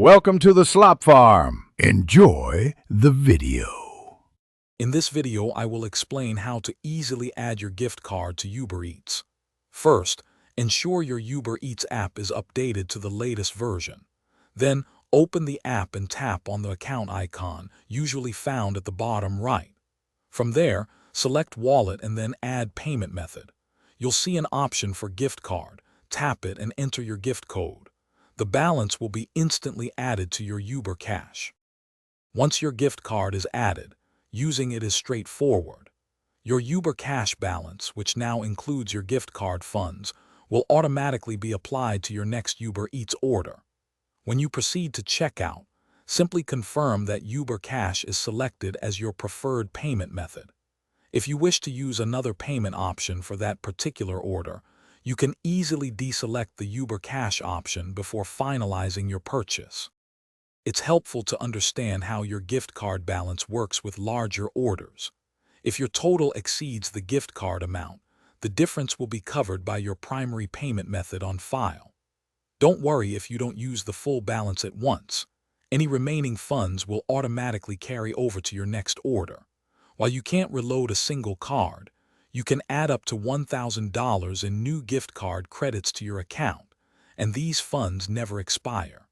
Welcome to the Slop Farm. Enjoy the video. In this video, I will explain how to easily add your gift card to Uber Eats. First, ensure your Uber Eats app is updated to the latest version. Then, open the app and tap on the account icon, usually found at the bottom right. From there, select Wallet and then Add Payment Method. You'll see an option for gift card. Tap it and enter your gift code. The balance will be instantly added to your Uber Cash. Once your gift card is added, using it is straightforward. Your Uber Cash balance, which now includes your gift card funds, will automatically be applied to your next Uber Eats order. When you proceed to checkout, simply confirm that Uber Cash is selected as your preferred payment method. If you wish to use another payment option for that particular order, you can easily deselect the Uber Cash option before finalizing your purchase. It's helpful to understand how your gift card balance works with larger orders. If your total exceeds the gift card amount, the difference will be covered by your primary payment method on file. Don't worry if you don't use the full balance at once. Any remaining funds will automatically carry over to your next order. While you can't reload a single card, you can add up to $1,000 in new gift card credits to your account, and these funds never expire.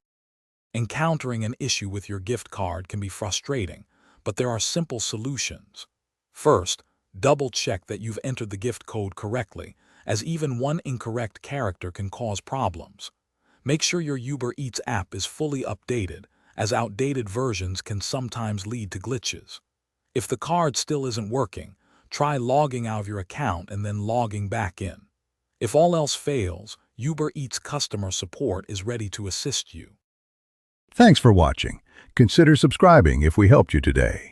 Encountering an issue with your gift card can be frustrating, but there are simple solutions. First, double-check that you've entered the gift code correctly, as even one incorrect character can cause problems. Make sure your Uber Eats app is fully updated, as outdated versions can sometimes lead to glitches. If the card still isn't working, try logging out of your account and then logging back in. If all else fails, Uber Eats customer support is ready to assist you. Thanks for watching. Consider subscribing if we helped you today.